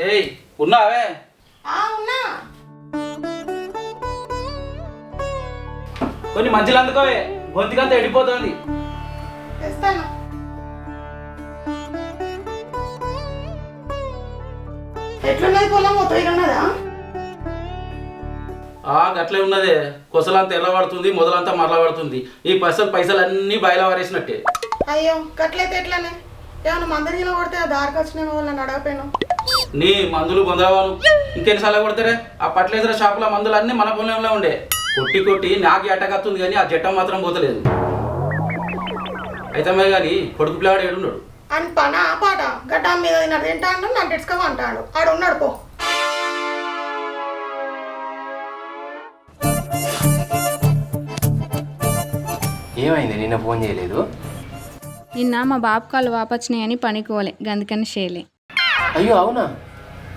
ఏయ్ ఉన్నావే? ఉన్నా. కొన్ని మంచిలు అందుకోవే, గొంతుకంతా ఎండిపోతుంది. తెస్తాను. ఎట్లున్నది పొలం మొత్తం ఉన్నదా? గట్లే ఉన్నదే. కొసలంతా ఎర్ర పడుతుంది, మొదలంతా మరల పడుతుంది. ఈ పైసలు అన్నీ బయలా వారేసినట్టే. అయ్యో గట్లయితే ఎట్లనే? ఏమన్నా మందరిలో కొడితే దారికి వచ్చిన వాళ్ళని అడగపోయాను. నీ మందులు పొందవాను ఇంకెన్నిసార్లు కొడతారే? ఆ పట్లేసిన షాపుల మందులు అన్నీ మన పొలంలో ఉండే. కొట్టి కొట్టి నాకు ఎట్టగత్తుంది కానీ ఆ జట్టం మాత్రం పోతలేదు. అయితే కానీ కొడుకు పిల్లవాడు ఏడున్నాడు అని పనా పాట గడ్డ మీద తింటాడు, నన్ను తెచ్చుకోమంటాడు. ఆడు ఉన్నాడు పో. ఏమైంది? నిన్న ఫోన్ చేయలేదు? నిన్న మా బాబు కాళ్ళు వాపచ్చినాయని పనికోలే, గందుకని చేయలే. అయ్యో అవునా?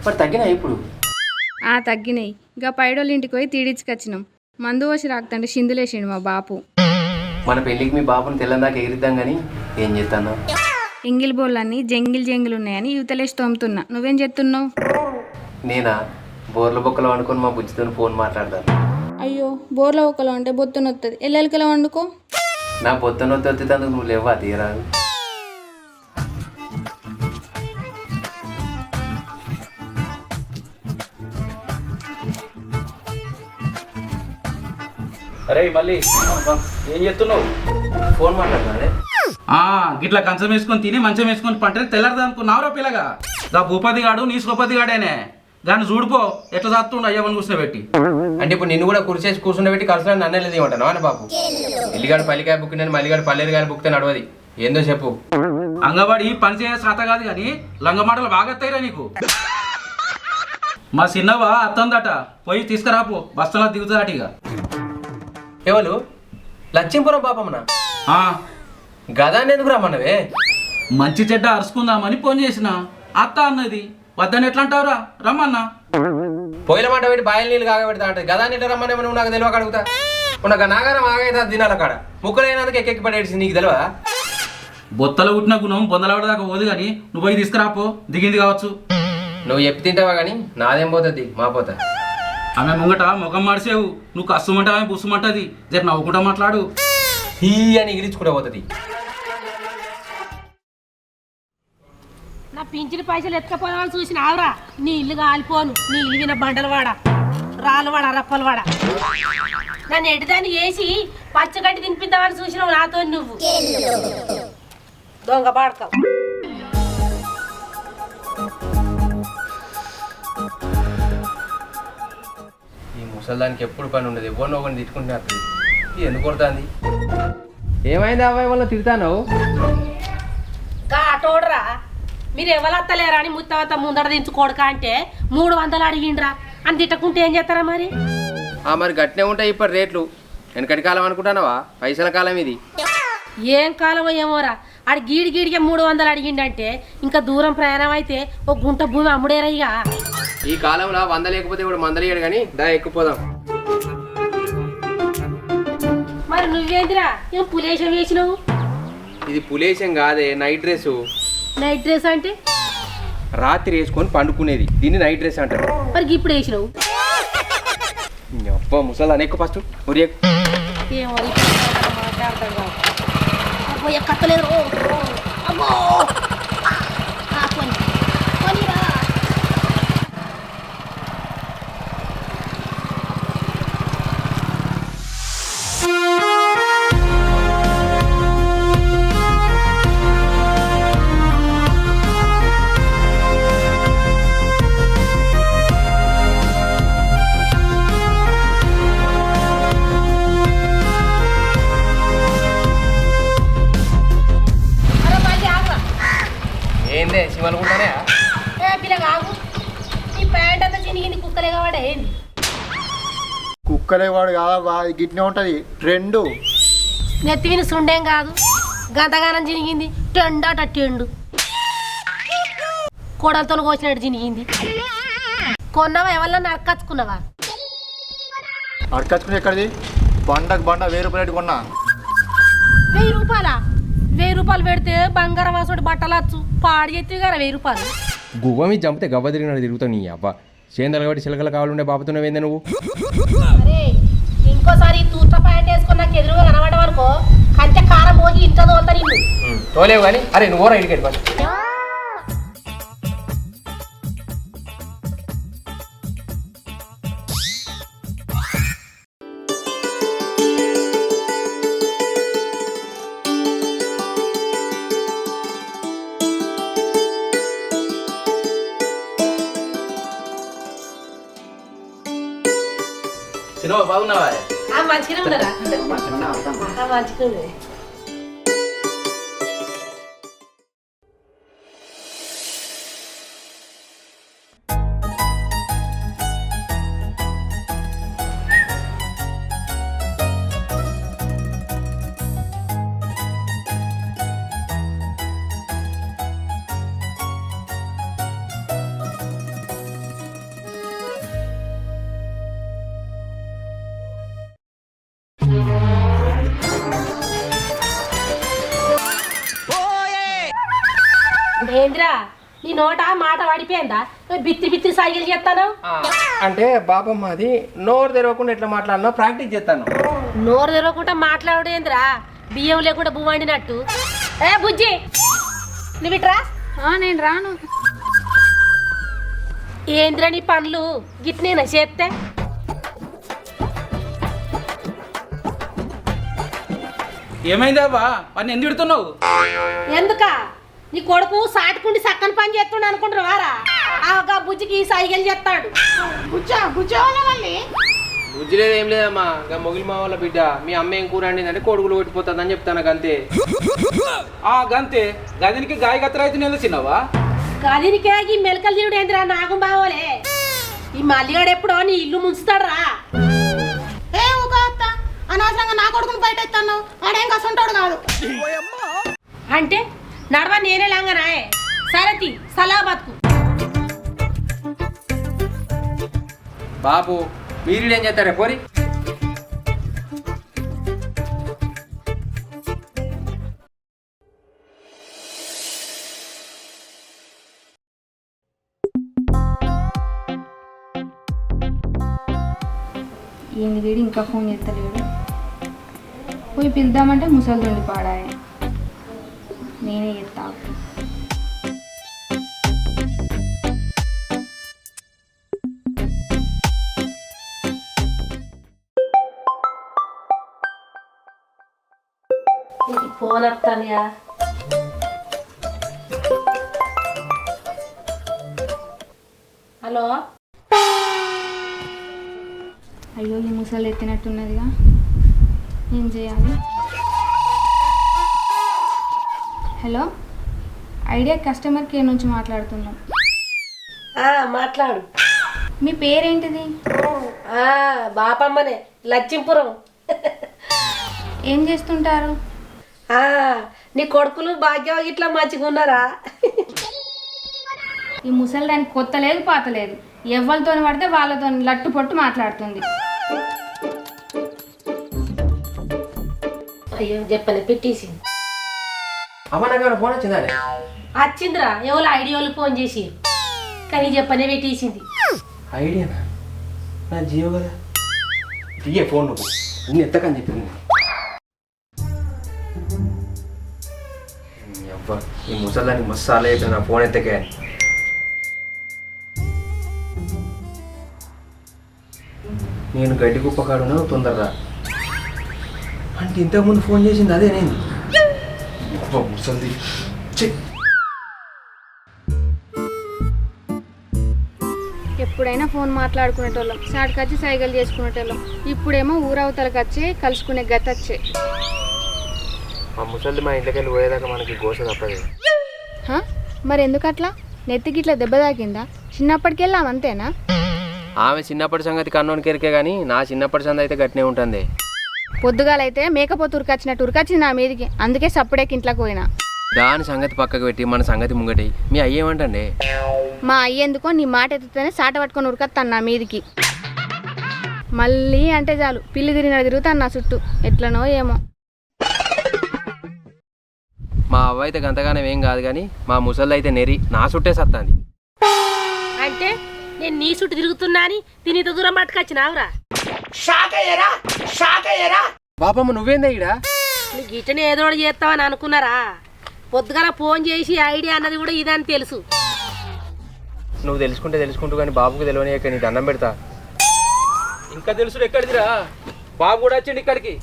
మరి తగ్గినా ఇప్పుడు? తగ్గినాయి. ఇక పైడోళ్ళ ఇంటికి పోయి తీడిచుకొచ్చినాం. మందు పోసి రాకుతంటే సిందులేసిండు మా బాపు. మన పెళ్ళికి మీ బాబుని తెల్లందాకా ఎగిరిద్దాం కానీ ఏం చేస్తాను? ఎంగిల్ బోళ్ళన్నీ జంగిల్ ఉన్నాయని యువతలేసి తోముతున్నా. నువ్వేం చేస్తున్నావు? నేనా బోర్ల బొక్కలో వండుకొని మా బుజ్జితో ఫోన్ మాట్లాడతాను. అయ్యో బోర్లో ఒకలో అంటే బొత్తునొస్తుంది, ఎల్లెలకలో వండుకో. నా బొత్తనొత్తి వచ్చేందుకు నువ్వు లేవా? తీయరాదు. అరే మళ్ళీ ఏం చేస్తున్నావు? ఫోన్ మాట్లాడతానే. గిట్లా కంచం వేసుకొని తిని మంచం వేసుకొని పంటని తెల్లారదా అనుకున్నావురా పిల్లగా? దా భూపతి గాడు నీ సోపతి గాడేనే. దాన్ని చూడిపో ఎట్లా చేస్తుండ అయ్యవని కూర్చుని అంటే ఇప్పుడు నిన్ను కూడా కుర్చేసి కూర్చుండబెట్టి కలిసి నన్నే లేదు ఏమంటాను అని బాబు. ఎల్లిగాడు పల్లికాయ బుక్కినాను, మల్లిగాడు పల్లెరుగాయలు బుక్తే నడవది. ఏందో చెప్పు. అంగవాడి పని చేసే శాత కాదు కానీ లంగమాటలు బాగా ఎత్తాయిరా నీకు. మా చిన్నవ అత్తందట, పోయి తీసుకురాపో, బస్తలా దిగుతారట. ఇక ఎవరు? లక్ష్మీపురం పాపమ్మన గదాన్ని ఎందుకు రమ్మన్నవే? మంచి చెడ్డ అరుచుకుందామని ఫోన్ చేసిన. అత్త అన్నది వద్దని ఎట్లా అంటావురా? రమ్మన్నా. పొయ్యిల మాట పెట్టి బాయిల నీళ్ళు కాగబెడతా అంటే గదాన్ని ఎట్లా రమ్మని నువ్వు నాకు తెలియక అడుగుతా. నాకు నాగారం ఆగైతే తినాల కాడ ముక్కలైనందుకు ఎక్కెక్కి పడేసి నీకు తెలియదా? బొత్తలు పుట్టిన గుణం బొందలవాడదాకా పోదు కానీ నువ్వు పోయి తీసుకురాపో, దిగింది కావచ్చు. నువ్వు చెప్పి తింటావా కానీ నాదేం పోతుంది మా పోతా. ఆమె ముంగట ముఖం మార్చేవు, నువ్వు కస్తుమంటావే బుస్సుమంటది. జర నవ్వుకుంటా మాట్లాడు. హీ అని ఎగిరించుకుంటా పోతుంది. నా పింఛని పైసలు ఎత్తుకపోవాలని చూసిన ఆవరా. నీ ఇల్లు కాలిపోను, నీ ఇల్లు విన బండలవాడ, రాళ్ళవాడ, రప్పలవాడ. నన్ను ఎడ్డిదాన్ని వేసి పచ్చగడ్డి తినిపిద్దామని చూసినావు నాతో నువ్వు. దొంగ పాడతావు. ఈ ముసల్దానికి ఎప్పుడు పని ఉండదు, ఎవరినో ఒకరిని తిట్టుకుంటే వస్తుంది. ఇది ఎందుకు కొడుతుంది? ఏమైంది అబ్బాయి వల్ల తిడతాను? కాటోడరా, మీరు ఎవరత్తలేరా అని ముత్తవత్త ముందడ దించుకోడుక అంటే 300 అడిగిండ్రా అని తిట్టకుంటే ఏం చేస్తారా మరి? మరి గట్టినే ఉంటాయి ఇప్పుడు రేట్లు. వెనకటి కాలం అనుకుంటానవా? పైసల కాలం ఇది. ఏం కాలం ఏమోరా, ఆడి గీడికి 300 అడిగిండంటే ఇంకా దూరం ప్రయాణం అయితే ఒక గుంట భూమి అమ్ముడేరయ్యా. ఈ కాలంలో 100 లేకపోతే ఇప్పుడు మందలేయడు కానీ దా ఎక్కుపోదాం. మరి నువ్వేందిరా ఏం పులేశం వేసినావు? ఇది పులేశం కాదే, నైట్ డ్రెస్. నైట్ డ్రెస్ అంటే రాత్రి వేసుకొని పండుకునేది, దీన్ని నైట్ డ్రెస్ అంటారు. మరి ఇప్పుడు వేసినావు అబ్బా ముసలా ఎక్కువ ఫస్ట్ ఉరి ఏమో కత్తలేదు. అమ్మో ఏందే శివనుకుంటానే? పిల్లగాగు ఈ ప్యాంట్ అంతా చినిగింది, కుక్కలే కావాడా ఏంది? కుక్కలేవాడు కాదా, గిట్నే ఉంటుంది ట్రెండ్. నెత్తి విని సుండేం కాదు, గంతగానం చినిగింది. టెండాట టెండు కోడలతో కోసినట్టు చినిగింది. కొన్నావా? ఎవరన్నా అడకచ్చుకున్నావా? అడకచ్చుకుని ఎక్కడిది? బండకు బండ 1000 రూపాయలు కొన్నా. 1000 రూపాయలా? 1000 రూపాయలు పెడితే బంగారం వాసుడు బట్టలు వచ్చు. పాడి ఎత్తి కదా 1000 రూపాయలు. గువ్వ మీద చంపితే గవ్వ తిరిగినాడు తిరుగుతావు నీ అవ్వ చేందలు కాబట్టి చిలకలు కావాలంటే బాబుతున్నావేందే నువ్వు అరే ఇంకోసారి తూర్త ప్యాంట్ వేసుకుని నాకు ఎదురుగా కనబడవనుకో కంచె కారం మోగి ఇంట్లో తోలుతా నిన్ను తోలేవు కానీ అరే నువ్వు రా ఇడికెట్ బస్ సినిమా బాగున్నావా మంచిగా ఉండరా మంచిగా ఉంది ఏంద్రా నీ నోట మాట పడిపోయిందా బిత్తి బిత్తి సైకిల్ చేస్తాను అంటే బాబమ్మ అది నోరు తెరవకుండా ఎట్లా మాట్లాడినా ప్రాక్టీస్ చేస్తాను నోరు తెరవకుండా మాట్లాడేంద్రా బియ్యం లేకుండా బువ్వ వండినట్టు ఏ బుజ్జి నువ్వు ఇట్రా నేను రాను. ఏంద్రా నీ పనులు గిట్నేనా చేస్తే ఏమైందా బా వాడిని ఎందుకు తిడుతున్నావు? ఎందుక నీ కొడుకు సాటుకుండి సక్కని పని చేస్తుండ అనుకుంటున్నావారా ఆ బుజ్జికి సైకిల్ చేస్తాడు బుజ్జా వాళ్ళ మళ్ళీ బుద్ధి లేదు ఏం లేదమ్మా ఇంకా మొగిలి మా వాళ్ళ బిడ్డ మీ అమ్మ ఏం కూర అండిందంటే కొడుకులు కొట్టిపోతుందని చెప్తాను అంతే గంతే గదినికి గాయ గత్తర అయితే నేను చిన్నవా గదినికే ఈ మెలకలు తీరుడు ఏందిరా నాకు బావోలే ఈ మల్లిగాడు ఎప్పుడో నీ ఇల్లు ముంచుతాడురా ఏ ఊక అత్త అనవసరంగా నా కొడుకుని బయట ఎత్తాను వాడేం కసుంటాడు కాదు అంటే నడవ నేనే లాంగనాయే సరతి సలా బతుకు బాబు మీరు ఏం చేస్తారే పోరి ఏంది వీడు ఇంకా ఫోన్ చేస్తలేడు. పోయి పిలుద్దామంటే ముసలి నుండి పాడాయి. నేనే చెప్తా. ఫోన్ వస్తానియా హలో అయ్యో ఈ ముసలి ఎత్తినట్టున్నదిగా, ఏం చేయాలి? హలో, ఐడియా కస్టమర్ కేర్ నుంచి మాట్లాడుతున్నాం. మాట్లాడు మీ పేరేంటిది? బాపమ్మనే లచ్చింపురం. ఏం చేస్తుంటారు? నీ కొడుకులు భాగ్యం ఇట్లా మంచిగా ఉన్నారా? ఈ ముసలి దానికి కొత్త లేదు పాత లేదు, ఎవరితో పడితే వాళ్ళతో లట్టు పొట్టు మాట్లాడుతుంది. అయ్యో చెప్పని పెట్టేసింది. అమ్మ నాకు ఫోన్ వచ్చిందా? వచ్చిందిరా ఎవరు ఐడియాలు ఫోన్ చేసి కానీ చెప్పనే పెట్టేసింది. ఐడియానా? నా జియో కదా, తీయే ఫోన్ నువ్వు అన్ని ఎత్తకని చెప్పింది. అబ్బా ఈ ముసలానికి మస్తు అలా అయిపోయింది నా ఫోన్ ఎత్తకే. నేను గడ్డి కుప్ప కాడున్నా తొందరరా అంటే ఇంతకుముందు ఫోన్ చేసింది అదే నేను. ముసలిది ఎప్పుడైనా ఫోన్ మాట్లాడుకునేటోళ్ళం, సాటుకొచ్చి సైకిల్ చేసుకునేటోళ్ళం. ఇప్పుడేమో ఊరవతలకి వచ్చి కలుసుకునే గత వచ్చే. మా ముసలిది మా ఇంట్లోకి వెళ్ళి పోయేదాకా మనకి గోస తప్పదు. మరి ఎందుకు అట్లా? నెత్తికి ఇట్లా దెబ్బ తాకిందా? చిన్నప్పటికి వెళ్ళాం అంతేనా? ఆమె చిన్నప్పటి సంగతి కన్నోనికి ఎరికే కానీ నా చిన్నప్పటి సంగతి అయితే గట్టినే ఉంటుంది. పొద్దుగాలైతే మేకపోతు ఉరికొచ్చినట్టు ఉరికొచ్చింది నా మీదికి, అందుకే సప్పుడేకి ఇంట్లోకి పోయినా. దాని సంగతి పక్కకు పెట్టి మన సంగతి ముంగటి మీ అయ్యేమంటండి? మా అయ్యేందుకో నీ మాట ఎత్తుతేనే సాట పట్టుకొని ఉరకత్తాను నా మీదికి. మళ్ళీ అంటే చాలు పిల్లి తిరుగుతాను నా చుట్టూ, ఎట్లనో ఏమో. మా అవ్వ అయితే గంతగానే ఏం కాదు కానీ మా ముసలి అయితే నెరి నా చుట్టే సత్తాంది. అంటే నేను నీ చుట్టూ తిరుగుతున్నా అని తిని ఇంత దూరం పట్టుకొచ్చినావురా? బాపమ్మ నువ్వేందా ఈడ? నువ్వు గిట్టనే ఏదో ఒకటి చేస్తావని అనుకున్నారా? పొద్దుగాల ఫోన్ చేసి ఐడియా అన్నది కూడా ఇదని తెలుసు. నువ్వు తెలుసుకుంటూ కానీ బాబుకు తెలియని నీ దండం పెడతా. ఇంకా తెలుసు ఎక్కడిదిరా? బాబు కూడా వచ్చిండు ఇక్కడికి.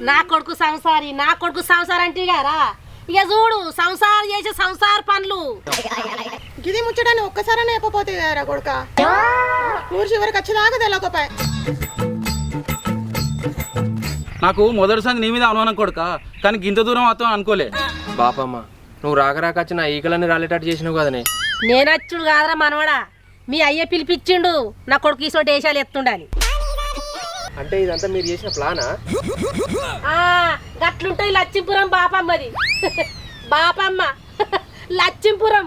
నా కొడుకు సంసారం అంటే గారా ఇక చూడు సంసారం చేసే సంసార పనులు. గిది ముచ్చడాన్ని ఒక్కసారి చెప్పపోతే కదరా కొడుక, ఊరు చివరికి వచ్చేదాకా తెలియకపోయా. నాకు మొదటిసారి నీ మీద అనుమానం కొడుక, కానీ గింత దూరం మొత్తం అనుకోలే. బాపమ్మ నువ్వు రాక వచ్చిన ఈకలన్నీ రాలేటట్టు చేసినావు కదనే. నేనచ్చుడు కాదరా మనవడా, మీ అయ్య పిలిపించిండు నా కొడుకు ఈసోటి వేషాలు ఎత్తుండాలి. అంటే ఇదంతా మీరు చేసిన ప్లానా? గట్లుంటాయి లచ్చింపురం బాపమ్మది. బాపమ్మ లచ్చింపురం.